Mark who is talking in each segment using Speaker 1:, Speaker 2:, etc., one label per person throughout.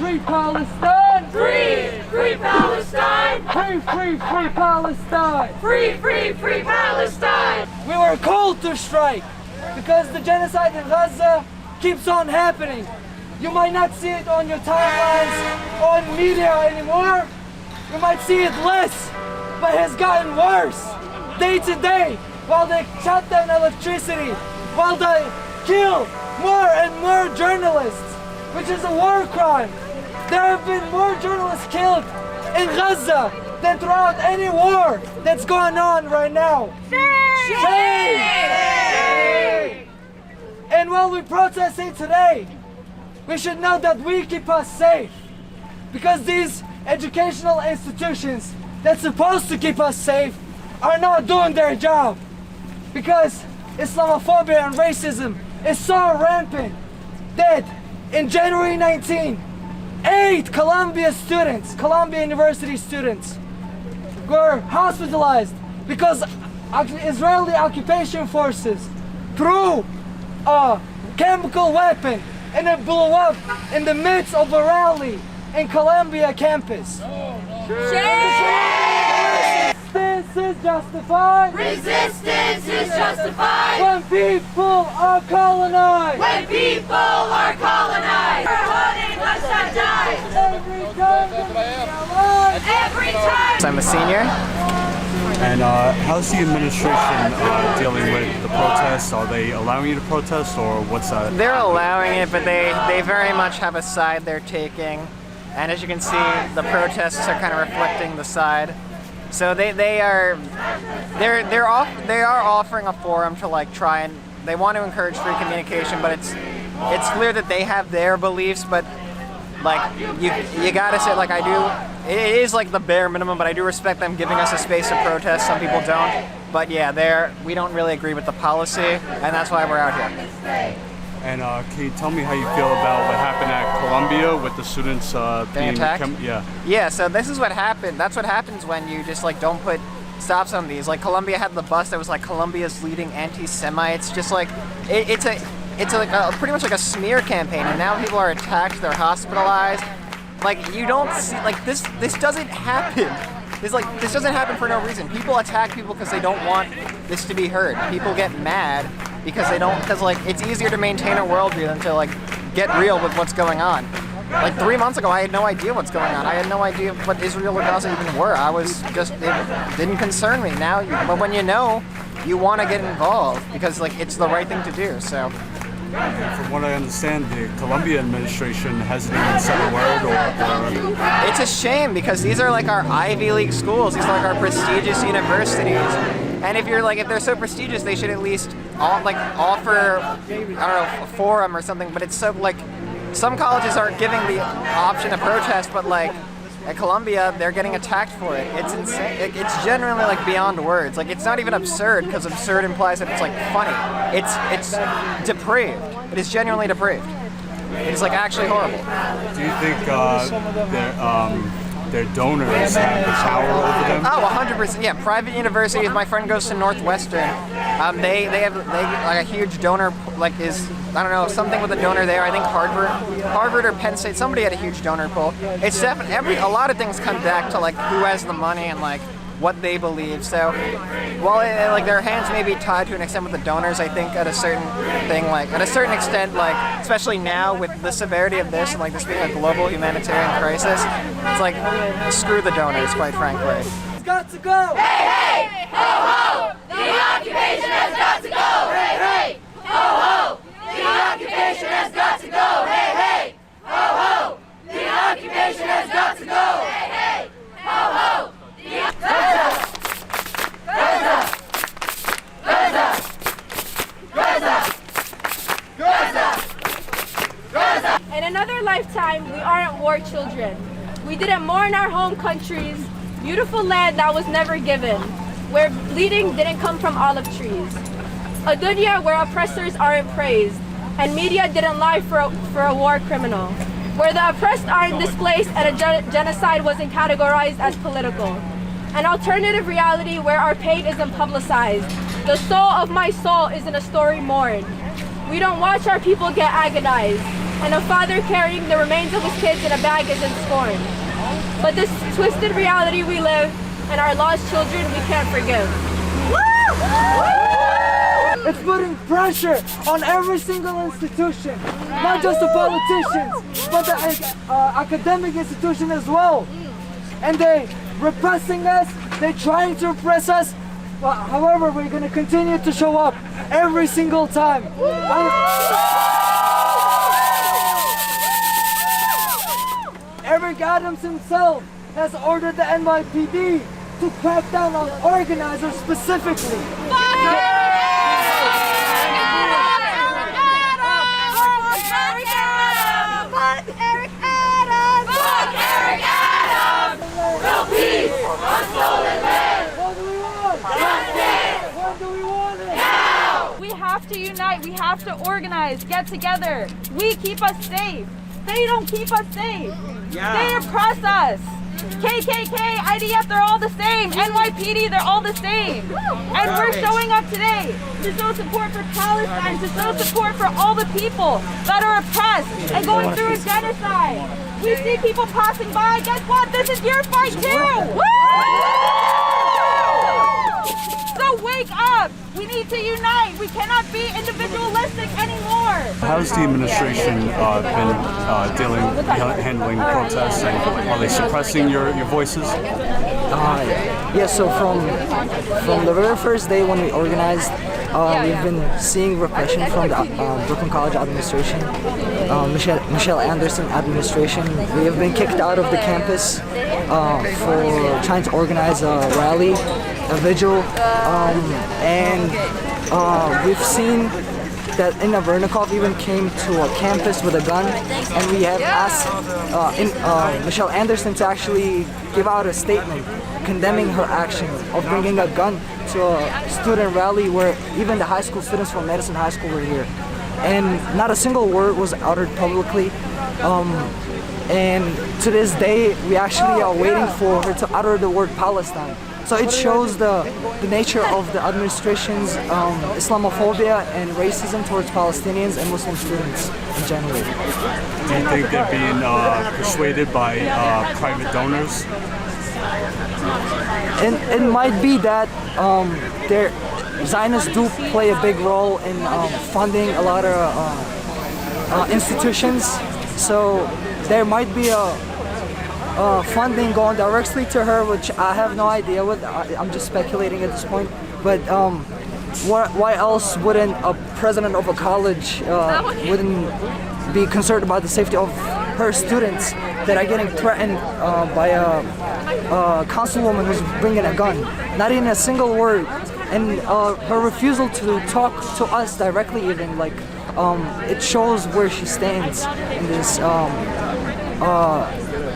Speaker 1: free Palestine!
Speaker 2: Free, free Palestine!
Speaker 1: Free, free, free Palestine!
Speaker 2: Free, free, free Palestine!
Speaker 1: We were called to strike because the genocide in Gaza keeps on happening. You might not see it on your timelines, on media anymore. You might see it less, but it has gotten worse day to day while they shut down electricity, while they kill more and more journalists, which is a war crime. There have been more journalists killed in Gaza than throughout any war that's going on right now.
Speaker 2: Shame!
Speaker 1: Shame! And while we're protesting today, we should know that we keep us safe, because these educational institutions that's supposed to keep us safe are not doing their job, because Islamophobia and racism is so rampant that in January 19, 8 Columbia University students were hospitalized because Israeli occupation forces threw a chemical weapon and it blew up in the midst of a rally in Columbia campus. Resistance is justified.
Speaker 2: Resistance is justified.
Speaker 1: When people are colonized.
Speaker 2: When people are colonized. We're holding us to die.
Speaker 1: Every time we alive.
Speaker 2: Every time.
Speaker 3: I'm a senior.
Speaker 4: And how's the administration dealing with the protests? Are they allowing you to protest, or what's that?
Speaker 3: They're allowing it, but they very much have a side they're taking. And as you can see, the protests are kind of reflecting the side. So they are offering a forum to like try and they want to encourage free communication, but it's clear that they have their beliefs, but like you gotta say, like, I do, it is like the bare minimum, but I do respect them giving us a space to protest. Some people don't, but yeah, we don't really agree with the policy, and that's why we're out here.
Speaker 4: And can you tell me how you feel about what happened at Columbia with the students being
Speaker 3: attacked?
Speaker 4: Yeah,
Speaker 3: so this is what happened. That's what happens when you just like don't put stops on these. Like Columbia had the bus that was like Columbia's leading anti-Semites. Just like it's like pretty much like a smear campaign, and now people are attacked, they're hospitalized. Like you don't see, like this doesn't happen. This doesn't happen for no reason. People attack people because they don't want this to be heard. People get mad because like it's easier to maintain a worldview than to like get real with what's going on. Like 3 months ago, I had no idea what's going on. I had no idea what Israel or Gaza even were. It didn't concern me. Now, but when you know, you want to get involved because like it's the right thing to do. So.
Speaker 4: From what I understand, the Columbia administration hasn't even said a word or...
Speaker 3: It's a shame because these are like our Ivy League schools. These are like our prestigious universities. And if they're so prestigious, they should at least offer, I don't know, a forum or something. But it's so like, some colleges aren't giving the option to protest, but like at Columbia, they're getting attacked for it. It's insane. It's genuinely like beyond words. Like it's not even absurd because absurd implies that it's like funny. It's depraved. It is genuinely depraved. It is like actually horrible.
Speaker 4: Do you think their donors have the power over them?
Speaker 3: Oh, 100%. Yeah, private universities. My friend goes to Northwestern. They have like a huge donor. I don't know, something with a donor there. I think Harvard or Penn State. Somebody had a huge donor pool. It's definitely a lot of things come back to like who has the money and like what they believe. So while like their hands may be tied to an extent with the donors, I think at a certain extent, like especially now with the severity of this and like this being a global humanitarian crisis, it's like screw the donors, quite frankly.
Speaker 1: It's got to go!
Speaker 2: Hey, hey, ho, ho! The occupation has got to go! Hey, hey, ho, ho! The occupation has got to go! Hey, hey, ho, ho! The occupation has got to go! Hey, hey, ho, ho! Gaza! Gaza! Gaza! Gaza! Gaza! Gaza!
Speaker 5: In another lifetime, we aren't war children. We didn't mourn our home countries, beautiful land that was never given, where bleeding didn't come from olive trees. A dunya where oppressors aren't praised, and media didn't lie for a war criminal, where the oppressed aren't displaced and a genocide wasn't categorized as political. An alternative reality where our pain isn't publicized. The soul of my soul isn't a story mourned. We don't watch our people get agonized. and a father carrying the remains of his kids in a bag isn't scorn. But this twisted reality we live and our lost children we can't forgive.
Speaker 1: It's putting pressure on every single institution, not just the politicians, but the academic institution as well. And they repressing us, they're trying to repress us. However, we're going to continue to show up every single time. Eric Adams himself has ordered the NYPD to crack down on organizers specifically.
Speaker 2: No peace on stolen land.
Speaker 1: What do we want?
Speaker 2: Justice.
Speaker 1: When do we want it?
Speaker 2: Now.
Speaker 6: We have to unite, we have to organize, get together. We keep us safe. They don't keep us safe. They oppress us. KKK, IDF, they're all the same. NYPD, they're all the same. And we're showing up today to show support for Palestine, to show support for all the people that are oppressed and going through a genocide. We see people passing by. Guess what? This is your fight too. Woo! So wake up. We need to unite. We cannot be individualistic anymore.
Speaker 4: How's the administration been handling protests, and are they suppressing your voices?
Speaker 7: Yeah, so from the very first day when we organized, we've been seeing repression from the Brooklyn College administration, Michelle Anderson administration. We have been kicked out of the campus for trying to organize a rally, a vigil, and we've seen that Inna Vernikov even came to a campus with a gun, and we have asked Michelle Anderson to actually give out a statement condemning her action of bringing a gun to a student rally where even the high school students from Madison High School were here. And not a single word was uttered publicly. And to this day, we actually are waiting for her to utter the word Palestine. So it shows the nature of the administration's Islamophobia and racism towards Palestinians and Muslim students in general.
Speaker 4: Do you think they're being persuaded by private donors?
Speaker 7: And it might be that their Zionists do play a big role in funding a lot of institutions. So there might be a funding going directly to her, which I have no idea what. I'm just speculating at this point. But why else wouldn't a president of a college wouldn't be concerned about the safety of her students that are getting threatened by a councilwoman who's bringing a gun? Not even a single word. And her refusal to talk to us directly, even like it shows where she stands in this.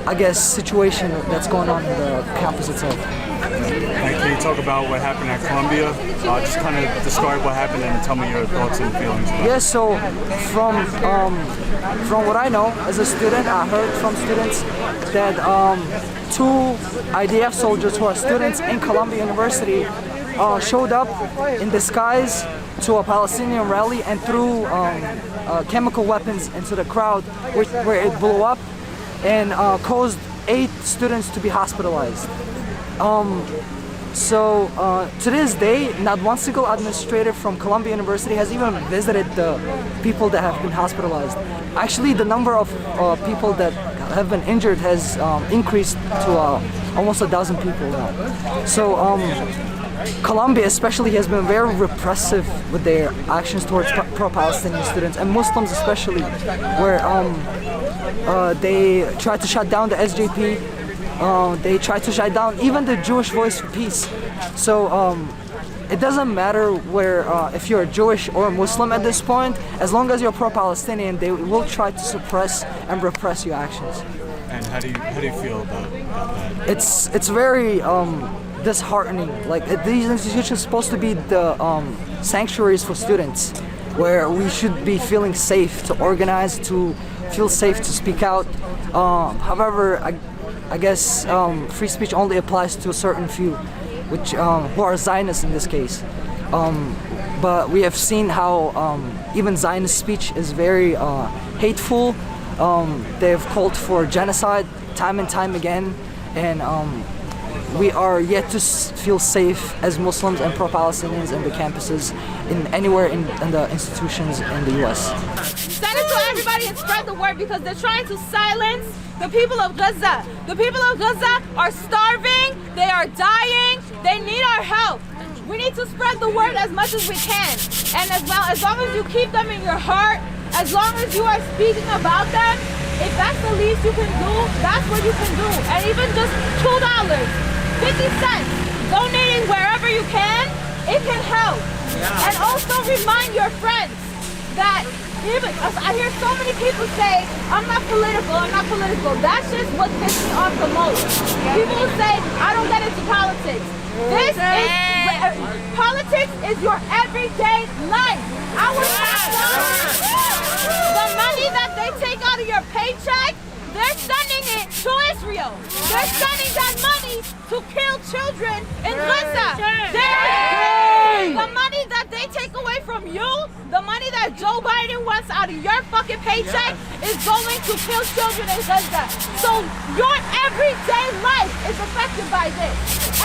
Speaker 7: I guess situation that's going on in the campus itself.
Speaker 4: And can you talk about what happened at Columbia? Just kind of describe what happened and tell me your thoughts and feelings about it.
Speaker 7: Yeah, so from what I know as a student, I heard from students that two IDF soldiers who are students in Columbia University showed up in disguise to a Palestinian rally and threw chemical weapons into the crowd, where it blew up and caused 8 students to be hospitalized. So to this day, not one single administrator from Columbia University has even visited the people that have been hospitalized. Actually, the number of people that have been injured has increased to almost 1,000 people now. So Columbia especially has been very repressive with their actions towards pro-Palestinian students and Muslims especially, where they tried to shut down the SJP, they tried to shut down even the Jewish Voice for Peace. So it doesn't matter where if you're Jewish or Muslim at this point, as long as you're pro-Palestinian, they will try to suppress and repress your actions.
Speaker 4: And how do you feel about that?
Speaker 7: It's very disheartening. Like these institutions are supposed to be the sanctuaries for students, where we should be feeling safe to organize, to feel safe to speak out. However, I guess free speech only applies to a certain few, which who are Zionists in this case. But we have seen how even Zionist speech is very hateful. They've called for genocide time and time again, and we are yet to feel safe as Muslims and pro-Palestinians in the campuses, anywhere in the institutions in the U.S.
Speaker 6: Send it to everybody and spread the word, because they're trying to silence the people of Gaza. The people of Gaza are starving, they are dying, they need our help. We need to spread the word as much as we can. And as long as you keep them in your heart, as long as you are speaking about them, if that's the least you can do, that's what you can do. And even just $2, 50 cents, donating wherever you can, it can help. Yeah. And also remind your friends that I hear so many people say, I'm not political, I'm not political. That's just what pisses me off the most. People will say, I don't get into politics. Politics is your everyday life. The money that they take out of your paycheck, they're sending it to Israel. They're sending that money to kill children in Gaza. The money that they take away from you, the money that Joe Biden wants out of your fucking paycheck is going to kill children in Gaza. So your everyday life is affected by this.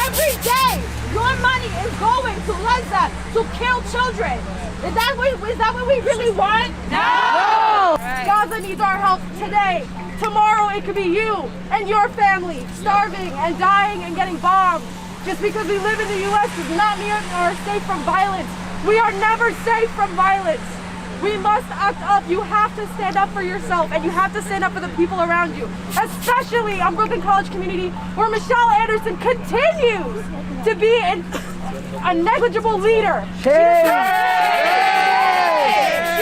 Speaker 6: Every day, your money is going to Gaza to kill children. Is that what we really want? No!
Speaker 5: Gaza needs our help today. Tomorrow it could be you and your family starving and dying and getting bombed. Just because we live in the U.S. does not mean we are safe from violence. We are never safe from violence. We must act up. You have to stand up for yourself, and you have to stand up for the people around you, especially on Brooklyn College community, where Michelle Anderson continues to be a negligible leader. She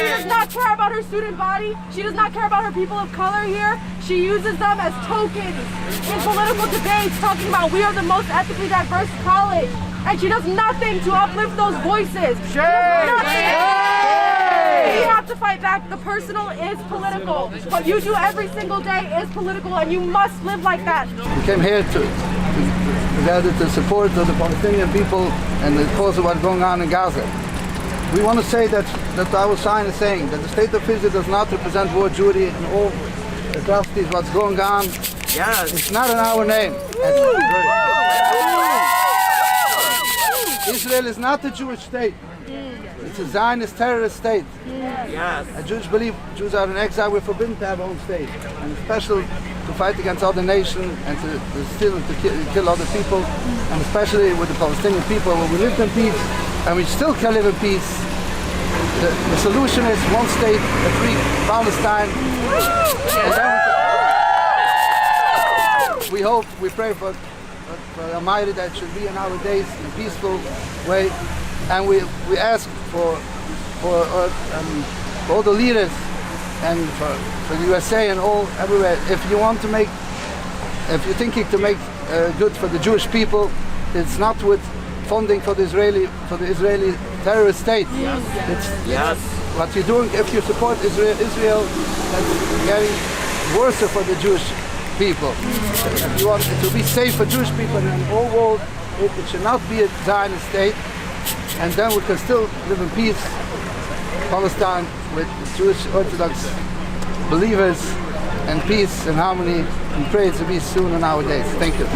Speaker 5: does not care about her student body. She does not care about her people of color here. She uses them as tokens in political debates, talking about we are the most ethnically diverse college. And she does nothing to uplift those voices. We have to fight back. The personal is political. What you do every single day is political, and you must live like that.
Speaker 8: We came here to gather to support the Palestinian people and the cause of what's going on in Gaza. We want to say that our sign is saying that the state of Israel does not represent war Jewry and all atrocities, what's going on. Yes. It's not in our name. Israel is not a Jewish state. It's a Zionist terrorist state. Yes. Jews believe Jews are in exile. We're forbidden to have our own state, and especially to fight against other nations and to steal and to kill other people, and especially with the Palestinian people, where we lived in peace and we still can live in peace. The solution is one state, a free Palestine. And we hope, we pray for the Almighty that it should be in our days in a peaceful way, and we ask for all the leaders and for the USA and all everywhere. If you're thinking to make good for the Jewish people, it's not with funding for the Israeli terrorist state. Yes. What you're doing, if you support Israel, that's getting worse for the Jewish people. If you want it to be safe for Jewish people in the whole world, it should not be a Zionist state, and then we can still live in peace, Palestine, with Jewish Orthodox believers, and peace and harmony, and pray to be soon in our days. Thank you.